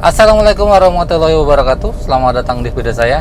Assalamualaikum warahmatullahi wabarakatuh. Selamat datang di video saya.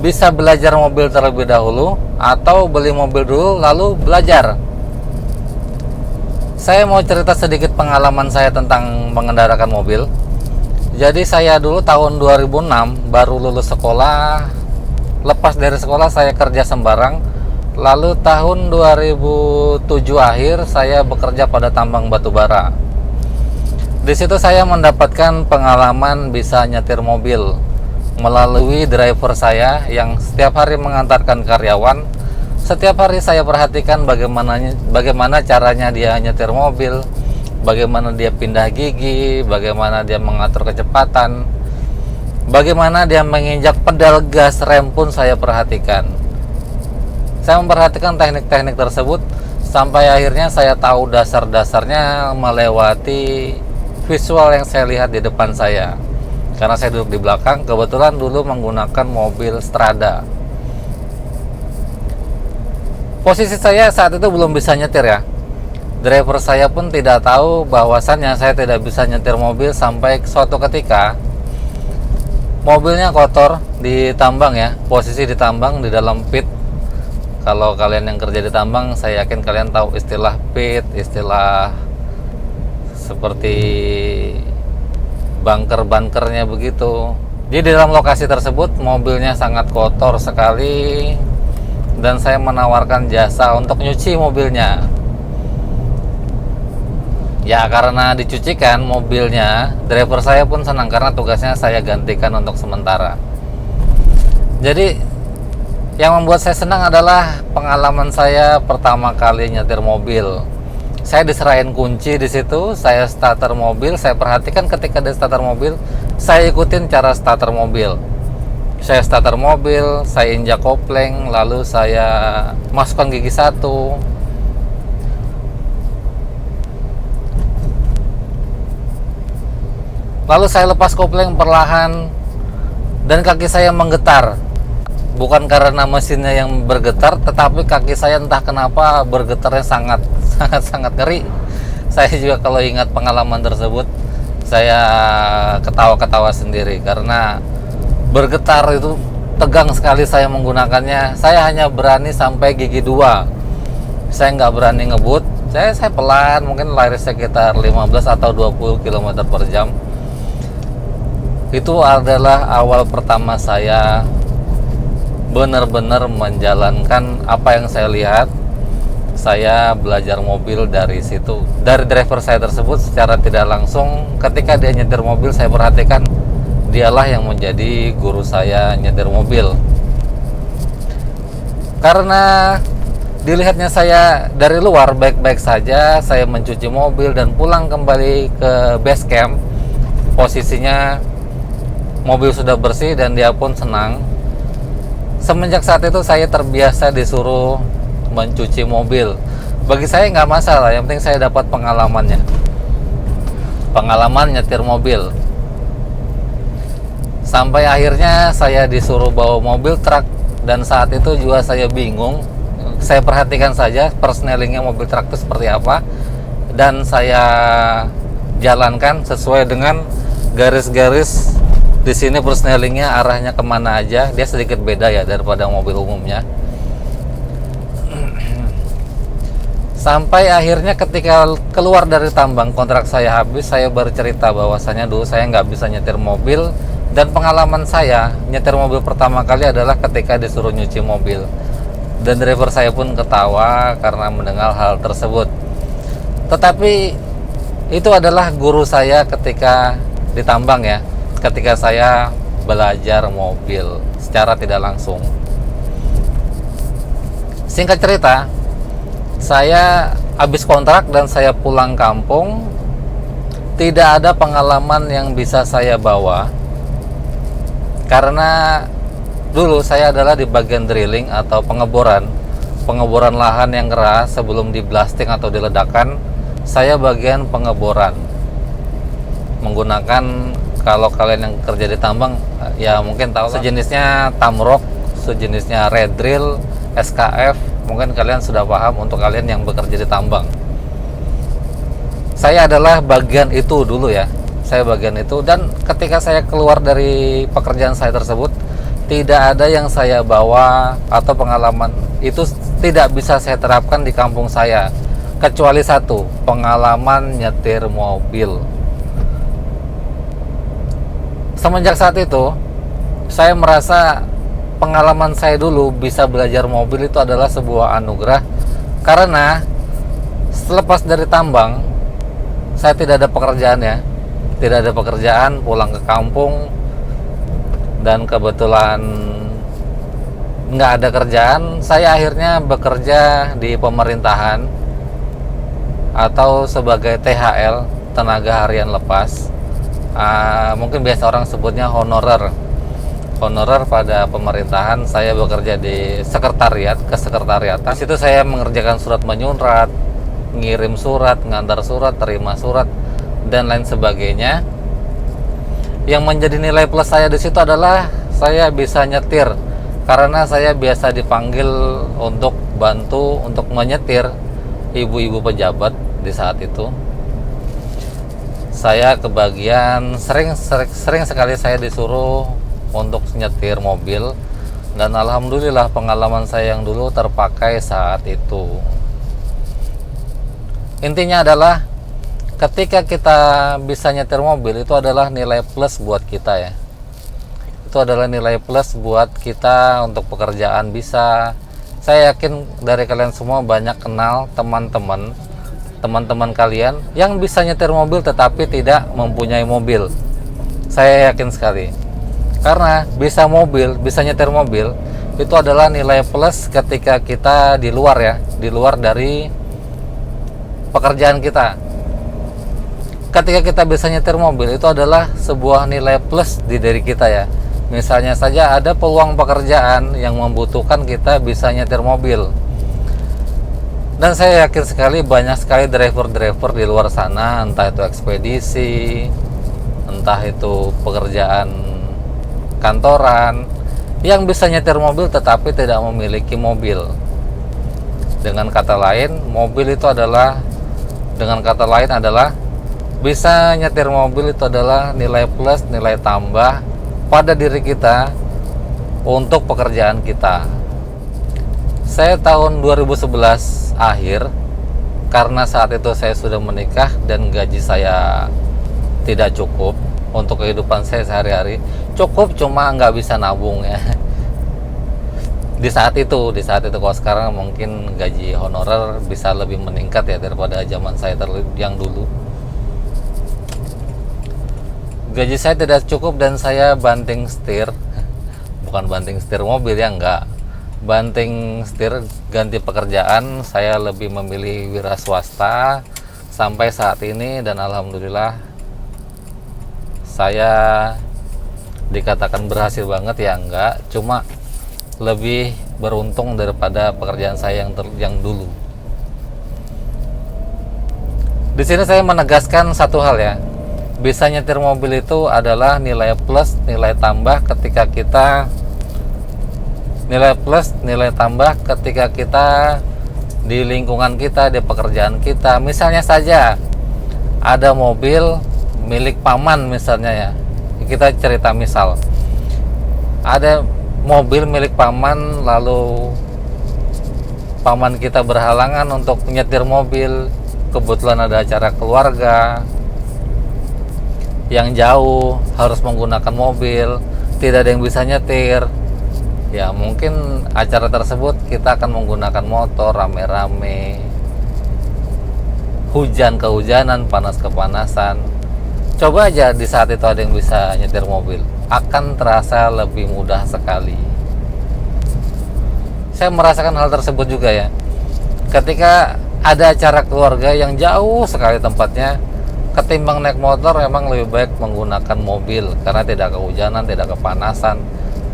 Bisa belajar mobil terlebih dahulu atau beli mobil dulu lalu belajar. Saya mau cerita sedikit pengalaman saya tentang mengendarakan mobil. Jadi saya dulu tahun 2006 baru lulus sekolah. Lepas dari sekolah saya kerja sembarang. Lalu tahun 2007 akhir saya bekerja pada tambang batubara. Di situ saya mendapatkan pengalaman bisa nyetir mobil melalui driver saya yang setiap hari mengantarkan karyawan. Setiap hari saya perhatikan bagaimana caranya dia nyetir mobil, bagaimana dia pindah gigi, bagaimana dia mengatur kecepatan, bagaimana dia menginjak pedal gas rem pun saya perhatikan. Saya memperhatikan teknik-teknik tersebut sampai akhirnya saya tahu dasar-dasarnya melewati visual yang saya lihat di depan saya. Karena saya duduk di belakang, kebetulan dulu menggunakan mobil Strada. Posisi saya saat itu belum bisa nyetir ya. Driver saya pun tidak tahu bahwasannya saya tidak bisa nyetir mobil sampai suatu ketika mobilnya kotor di tambang ya. Posisi di tambang di dalam pit. Kalau kalian yang kerja di tambang, saya yakin kalian tahu istilah pit, istilah seperti bunker-bunkernya begitu. Jadi di dalam lokasi tersebut mobilnya sangat kotor sekali dan saya menawarkan jasa untuk nyuci mobilnya. Ya karena dicucikan mobilnya, driver saya pun senang karena tugasnya saya gantikan untuk sementara. Jadi yang membuat saya senang adalah pengalaman saya pertama kali nyetir mobil. Saya diserahin kunci di situ, saya starter mobil, saya perhatikan ketika di starter mobil, saya ikutin cara starter mobil. Saya starter mobil, saya injak kopling, lalu saya masukkan gigi satu. Lalu saya lepas kopling perlahan dan kaki saya menggetar. Bukan karena mesinnya yang bergetar, tetapi kaki saya entah kenapa bergetarnya sangat ngeri. Saya juga kalau ingat pengalaman tersebut, saya ketawa-ketawa sendiri karena bergetar itu tegang sekali saya menggunakannya. Saya hanya berani sampai gigi 2. Saya nggak berani ngebut. Saya pelan, mungkin lari sekitar 15 atau 20 km per jam. Itu adalah awal pertama saya benar-benar menjalankan apa yang saya lihat. Saya belajar mobil dari situ, dari driver saya tersebut secara tidak langsung. Ketika dia nyetir mobil, saya perhatikan dialah yang menjadi guru saya nyetir mobil. Karena dilihatnya saya dari luar baik-baik saja, saya mencuci mobil dan pulang kembali ke base camp. Posisinya mobil sudah bersih dan dia pun senang. Semenjak saat itu saya terbiasa disuruh mencuci mobil. Bagi saya nggak masalah, yang penting saya dapat pengalamannya. Pengalaman nyetir mobil. Sampai akhirnya saya disuruh bawa mobil truk dan saat itu juga saya bingung. Saya perhatikan saja persnelingnya mobil truk itu seperti apa dan saya jalankan sesuai dengan garis-garis. Di sini persnelingnya arahnya kemana aja, dia sedikit beda ya daripada mobil umumnya. Sampai akhirnya ketika keluar dari tambang, kontrak saya habis, saya baru cerita bahwasanya dulu saya nggak bisa nyetir mobil. Dan pengalaman saya nyetir mobil pertama kali adalah ketika disuruh nyuci mobil. Dan driver saya pun ketawa karena mendengar hal tersebut. Tetapi itu adalah guru saya ketika di tambang ya. Ketika saya belajar mobil secara tidak langsung. Singkat cerita, saya habis kontrak dan saya pulang kampung. Tidak ada pengalaman yang bisa saya bawa karena dulu saya adalah di bagian drilling atau pengeboran lahan yang keras sebelum di blasting atau diledakkan. Saya bagian pengeboran menggunakan, kalau kalian yang kerja di tambang ya mungkin tahu sejenisnya Tamrock, sejenisnya Red Drill, SKF. Mungkin kalian sudah paham untuk kalian yang bekerja di tambang. Saya adalah bagian itu dulu ya. Saya bagian itu, dan ketika saya keluar dari pekerjaan saya tersebut, tidak ada yang saya bawa atau pengalaman itu tidak bisa saya terapkan di kampung saya, kecuali satu, pengalaman nyetir mobil. Semenjak saat itu, saya merasa pengalaman saya dulu bisa belajar mobil itu adalah sebuah anugerah, karena selepas dari tambang, saya tidak ada pekerjaan ya. Tidak ada pekerjaan, pulang ke kampung, dan kebetulan nggak ada kerjaan, saya akhirnya bekerja di pemerintahan atau sebagai THL, tenaga harian lepas. Mungkin biasa orang sebutnya honorer pada pemerintahan. Saya bekerja di sekretariat, kesekretariatan. Di situ saya mengerjakan surat menyurat, ngirim surat, ngantar surat, terima surat, dan lain sebagainya. Yang menjadi nilai plus saya di situ adalah saya bisa nyetir, karena saya biasa dipanggil untuk bantu untuk menyetir ibu-ibu pejabat. Di saat itu saya kebagian sering sekali saya disuruh untuk nyetir mobil, dan alhamdulillah pengalaman saya yang dulu terpakai saat itu. Intinya adalah ketika kita bisa nyetir mobil, itu adalah nilai plus buat kita ya. Itu adalah nilai plus buat kita untuk pekerjaan bisa. Saya yakin dari kalian semua banyak kenal teman-teman kalian yang bisa nyetir mobil tetapi tidak mempunyai mobil. Saya yakin sekali. Karena bisa nyetir mobil, itu adalah nilai plus ketika kita di luar ya, di luar dari pekerjaan kita. Ketika kita bisa nyetir mobil, itu adalah sebuah nilai plus di diri kita ya. Misalnya saja ada peluang pekerjaan yang membutuhkan kita bisa nyetir mobil, dan saya yakin sekali banyak sekali driver-driver di luar sana, entah itu ekspedisi, entah itu pekerjaan kantoran, yang bisa nyetir mobil tetapi tidak memiliki mobil. Dengan kata lain adalah bisa nyetir mobil itu adalah nilai plus, nilai tambah pada diri kita untuk pekerjaan kita. Saya tahun 2011 akhir, karena saat itu saya sudah menikah dan gaji saya tidak cukup untuk kehidupan saya sehari-hari. Cukup, cuma nggak bisa nabung ya. Di saat itu kalau sekarang mungkin gaji honorer bisa lebih meningkat ya daripada zaman saya yang dulu. Gaji saya tidak cukup dan saya banting setir, bukan banting setir mobil ya, enggak, banting setir ganti pekerjaan. Saya lebih memilih wira swasta sampai saat ini, dan alhamdulillah saya dikatakan berhasil banget ya, enggak, cuma lebih beruntung daripada pekerjaan saya yang dulu. Di sini saya menegaskan satu hal ya. Bisa nyetir mobil itu adalah nilai plus, nilai tambah ketika kita di lingkungan kita, di pekerjaan kita. Misalnya saja ada mobil milik paman misalnya ya. Kita cerita misal. Ada mobil milik paman, lalu paman kita berhalangan untuk nyetir mobil. Kebetulan ada acara keluarga yang jauh, harus menggunakan mobil, tidak ada yang bisa nyetir ya. Mungkin acara tersebut kita akan menggunakan motor rame-rame, hujan kehujanan, panas kepanasan. Coba aja di saat itu ada yang bisa nyetir mobil, akan terasa lebih mudah sekali. Saya merasakan hal tersebut juga ya, ketika ada acara keluarga yang jauh sekali tempatnya. Ketimbang naik motor, memang lebih baik menggunakan mobil karena tidak kehujanan, tidak kepanasan,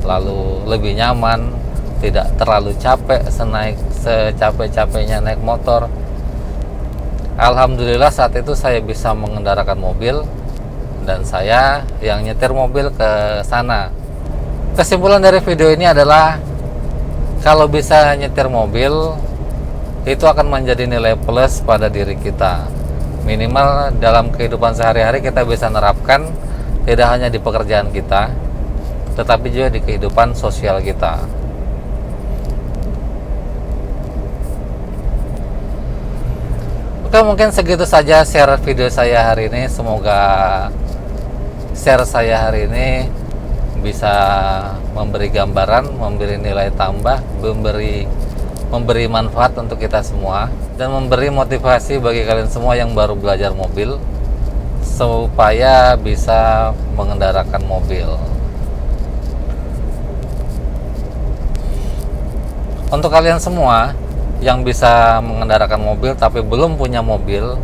lalu lebih nyaman, tidak terlalu capek secapek-capeknya naik motor. Alhamdulillah saat itu saya bisa mengendarakan mobil dan saya yang nyetir mobil ke sana. Kesimpulan dari video ini adalah kalau bisa nyetir mobil itu akan menjadi nilai plus pada diri kita. Minimal dalam kehidupan sehari-hari kita bisa nerapkan, tidak hanya di pekerjaan kita, tetapi juga di kehidupan sosial kita. Oke, mungkin segitu saja share video saya hari ini. Semoga share saya hari ini bisa memberi gambaran, memberi nilai tambah, memberi manfaat untuk kita semua, dan memberi motivasi bagi kalian semua yang baru belajar mobil supaya bisa mengendarakan mobil. Untuk kalian semua yang bisa mengendarakan mobil tapi belum punya mobil,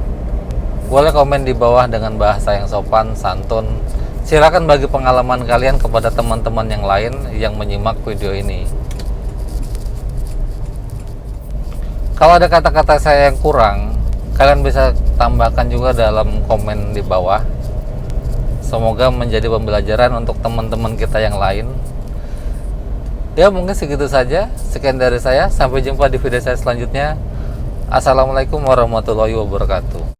boleh komen di bawah dengan bahasa yang sopan, santun. Silakan bagi pengalaman kalian kepada teman-teman yang lain yang menyimak video ini. Kalau ada kata-kata saya yang kurang, kalian bisa tambahkan juga dalam komen di bawah. Semoga menjadi pembelajaran untuk teman-teman kita yang lain. Ya, mungkin segitu saja. Sekian dari saya. Sampai jumpa di video saya selanjutnya. Assalamualaikum warahmatullahi wabarakatuh.